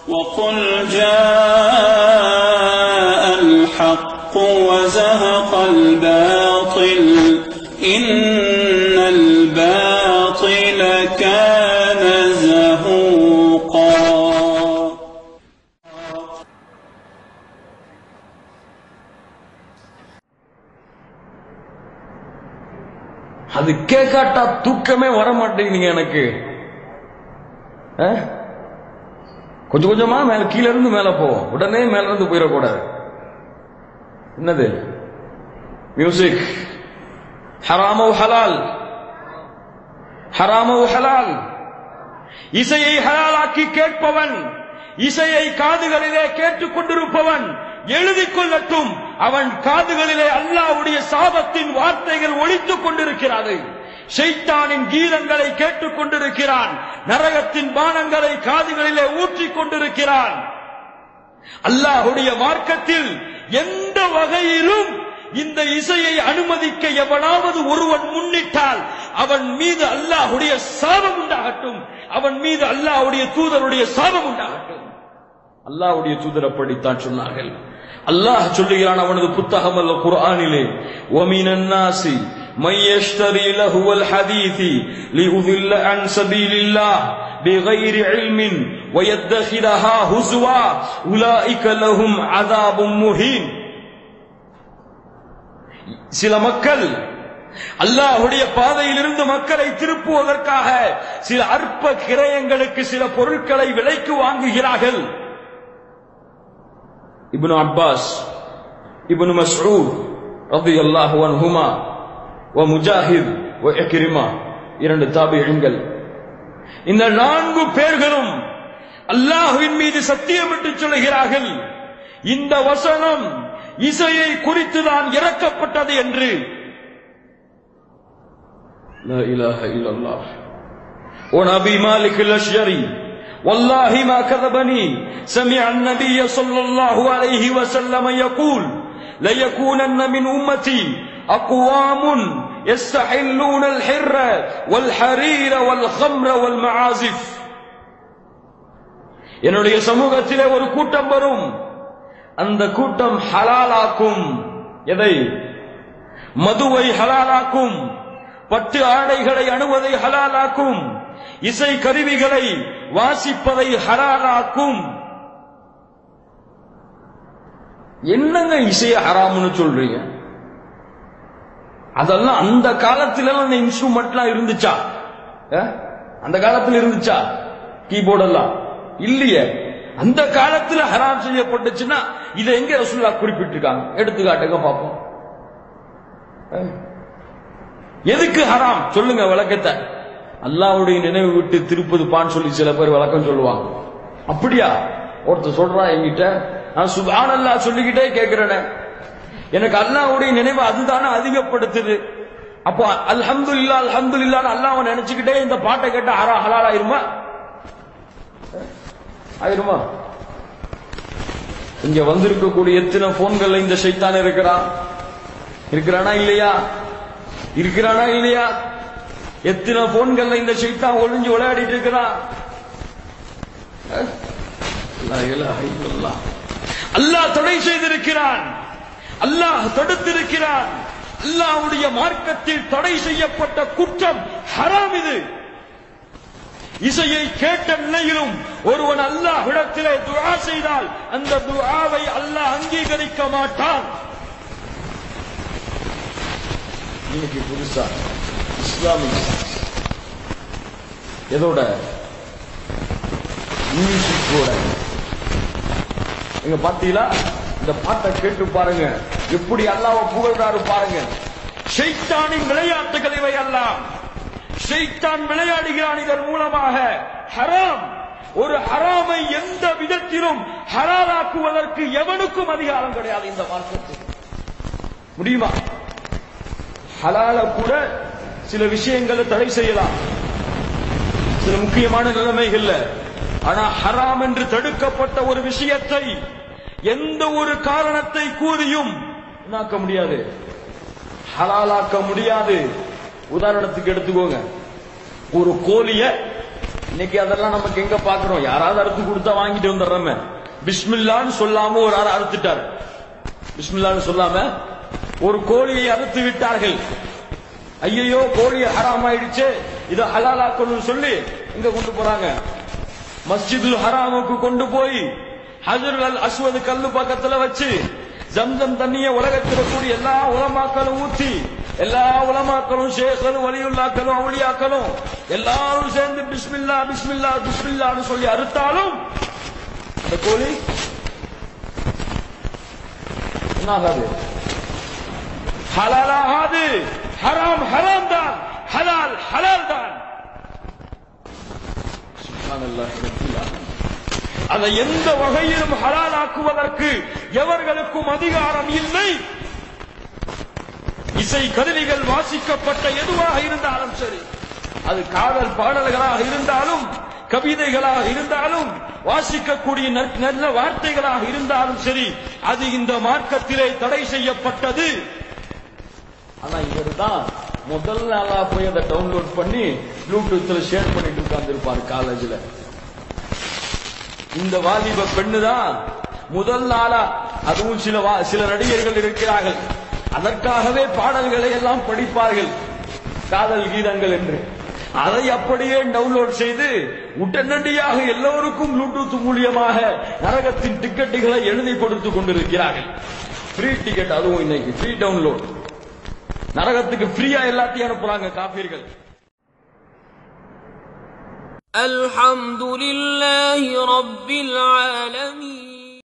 وقل جاء الحق وزهق الباطل إن الباطل كان زهوقا. அது கேட்காட்டா தூக்கமே வர மாட்டேங்குது எனக்கு. கொஞ்சம் கொஞ்சமா மேல கீழ இருந்து மேல போவோம், உடனே மேல இருந்து போயிடக்கூடாது. என்னது மியூசிக்? ஹராமோ ஹலால், ஹராமோ ஹலால். இசையை ஹலாலாக்கி கேட்பவன், இசையை காதுகளிலே கேட்டுக் கொண்டிருப்பவன் எழுதிக் கொள்ளட்டும், அவன் காதுகளிலே அல்லாஹ்வுடைய சாபத்தின் வார்த்தைகள் ஒலித்துக் கொண்டிருக்கிறது. ஷைத்தானின் கீதங்களை கேட்டுக் கொண்டிருக்கிறான், நரகத்தின் பானங்களை காதுகளிலே ஊற்றிக் கொண்டிருக்கிறான். அல்லாஹ்வுடைய மார்க்கத்தில் எந்த வகையிலும் இந்த இசையை அனுமதிக்க எவனாவது ஒருவன் முன்னிட்டால் அவன் மீது அல்லாஹ்வுடைய சாபம் உண்டாகட்டும், அவன் மீது அல்லாஹ்வுடைய தூதருடைய சாபம் உண்டாகட்டும். அல்லாஹ்வுடைய தூதர் அப்படித்தான் சொன்னார்கள். அல்லாஹ் சொல்லுகிறான் அவனது புத்தகம் அல்ல குர்ஆனிலே, வமினன் நாசி من يشتري لهو الحديث ليضل عن سبيل الله بغير علم ويتخذها هزوا أولئك لهم عذاب مهين. சில மக்கள் அல்லாஹ்வுடைய பாதையிலிருந்து மக்களை திருப்புவதற்காக சில அற்ப கிரயங்களுக்கு சில பொருட்களை விலைக்கு வாங்குகிறார்கள். இப்னு அப்பாஸ், இப்னு மஸ்ஊத் ரலியல்லாஹு அன்ஹுமா முஜாஹித் இக்ரிமா, இரண்டு தாபிஈன்கள். இந்த 4 பேர்களும் அல்லாஹ்வின் மீது சத்தியமிட்டு சொல்கிறார்கள், இந்த வசனம் இசையை குறித்துதான் இறக்கப்பட்டது என்று. லா இலாஹ இல்லல்லாஹ். وأبي مالك الأشجعي والله ما كذبني سمع النبي صلى الله عليه وسلم يقول ليكونن من أمتي أقوام يستحلون الحر والحرير والخمر والمعازف. என்னுடைய சமூகத்திலே ஒரு கூட்டம் வரும், அந்த கூட்டம் ஹலாலாக்கும். எதை? மதுவை ஹலாலாக்கும், பட்டு ஆடைகளை அணுவதை ஹலாலாக்கும், இசை கருவிகளை வாசிப்பதை ஹலாலாக்கும். என்னங்க இசைய ஹராம்னு சொல்றீங்க? அதெல்லாம் அந்த காலத்துல அந்த இன்ஸ்ட்ருமெண்ட்லாம் இருந்துச்சா? அந்த காலத்துல இருந்துச்சா கீபோர்ட் எல்லாம்? இல்லையே. அந்த காலத்துல ஹராம் செய்யப்பட்டுச்சுன்னா இதை எங்க ரசூலுல்லாஹ் குறிப்பிட்டிருக்காங்க? எடுத்துக்காட்டுங்க பாப்போம். எதுக்கு ஹராம் சொல்லுங்க விளக்கத்தை. அல்லாஹ்வுடைய நினைவு விட்டு திருப்பது பான்னு சொல்லி சில பேர் விளக்கம் சொல்லுவாங்க. அப்படியா? ஒருத்தர் சொல்றா என்கிட்ட, நான் சுப்ஹானல்லாஹ் சொல்லிக்கிட்டே கேட்கிறேனே, எனக்கு அல்லாஹ்வுடைய நினைவு அதுதானே அதிகப்படுத்துது. அப்போ அல்ஹம்துலில்லாஹ் அல்ஹம்துலில்லாஹ் அல்லாஹ்வை நினைச்சுக்கிட்டே இந்த பாட்டை கேட்டா ஹலால் ஆயிருமா? ஆயிருமா? இங்க வந்திருக்கக்கூடிய எத்தனை போன்கள்ல இந்த ஷைத்தான் இருக்கிறானா இல்லையா? இருக்கிறானா இல்லையா? எத்தனை போன்கள்ல இந்த ஷைத்தான் ஒளிஞ்சு விளையாடிட்டு இருக்கிறான். அல்லாஹ் தடை செய்திருக்கிறான், அல்லாஹ் தடுத்திருக்கிறான். அல்லாஹ்வுடைய மார்க்கத்தில் தடை செய்யப்பட்ட குற்றம் ஹராம். இது இசையை கேட்ட நிலையிலும் ஒருவன் அல்லாஹ்விடத்திலே துஆ செய்தால் அந்த துஆவை அல்லாஹ் அங்கீகரிக்க மாட்டான். இன்னைக்கு புதுசா இஸ்லாமிக் எதோட மியூசிக்கோட எங்க பாத்தீங்களா? இந்த பாட்டை கேட்டு பாருங்க, எப்படி அல்லாஹ்வை புகழ்றாரு பாருங்க. ஷைத்தானின் விளையாட்டுகள் இவை எல்லாம். ஷைத்தான் விளையாடுகிறான் இதன் மூலமாக. ஹராம், ஒரு ஹராமை எந்த விதத்திலும் ஹலாலாக்குவதற்கு எவனுக்கும் அதிகாரம் கிடையாது இந்த மார்க்கத்தில். முடியுமா? ஹலால கூட சில விஷயங்களை தடை செய்யலாம், சில முக்கியமான நிலைமைகள்ல. ஆனா ஹராம் என்று தடுக்கப்பட்ட ஒரு விஷயத்தை எந்த ஒரு காரணத்தை கூறியும் என்னாக்க முடியாது, ஹலாலாக்க முடியாது. உதாரணத்துக்கு எடுத்துக்கோங்க, ஒரு கோழிய இன்னைக்கு அதெல்லாம் நமக்கு எங்க பாக்குறோம்? யாராவது அறுத்து கொடுத்தா வாங்கிட்டு வந்துடுறோம். பிஸ்மில்லான்னு சொல்லாம ஒரு ஆள் அறுத்துட்டார். பிஸ்மில்லான்னு சொல்லாம ஒரு கோழியை அறுத்து விட்டார்கள். ஐயோ கோழி ஹராம் ஆயிடுச்சு, இதை ஹலாலாக்கணும்னு சொல்லி இங்க கொண்டு போறாங்க. மஸ்ஜிதுல் ஹராமுக்கு கொண்டு போய் ஹஜ்ருல் அல் அஸ்வத் கல்லு பக்கத்துல வச்சு ஜம்சம் தண்ணிய உலகத்தில் கூடிய எல்லா உலமாக்களும் ஊற்றி, எல்லா உலமாக்களும் ஷேக்களும் வலியுல்லாக்களும் அவுலியாக்களும் எல்லாரும் சேர்ந்து பிஸ்மில்லா பிஸ்மில்லா பிஸ்மில்லான்னு சொல்லி அறுத்தாலும் அந்த கோழி என்ன ஆகாது? ஹலால் ஆகாது. ஹராம் ஹராம் தான், ஹலால் ஹலால் தான். சுப்ஹானல்லாஹ். அதை எந்த வகையிலும் ஹலாலாக்குவதற்கு எவர்களுக்கும் அதிகாரம் இல்லை. இசை கருவிகள் வாசிக்கப்பட்ட எதுவாக இருந்தாலும் சரி, அது காதல் பாடல்களாக இருந்தாலும் கவிதைகளாக இருந்தாலும் வாசிக்கக்கூடிய நல்ல வார்த்தைகளாக இருந்தாலும் சரி, அது இந்த மார்க்கத்திலே தடை செய்யப்பட்டது. ஆனா இவர்தான் முதல் நாளா போய் அதை டவுன்லோட் பண்ணி ப்ளூடூத்ல ஷேர் பண்ணிட்டு உட்கார்ந்துருப்பார் காலேஜ்ல. இந்த வாலிப பெண்ணு தான் முதல் நாளா, அதுவும் சில நடிகர்கள் இருக்கிறார்கள், அதற்காகவே பாடல்களை எல்லாம் படிப்பார்கள், காதல் கீதங்கள் என்று. அதை அப்படியே டவுன்லோட் செய்து உடனடியாக எல்லோருக்கும் ப்ளூடூத் மூலியமாக நரகத்தின் டிக்கெட்டுகளை எழுதி கொடுத்துக் கொண்டிருக்கிறார்கள். ஃப்ரீ டிக்கெட், அதுவும் இன்னைக்கு ஃப்ரீ டவுன்லோட். நரகத்துக்கு ஃப்ரீயா எல்லாத்தையும் அனுப்புறாங்க காபீர்கள். الحمد لله رب العالمين.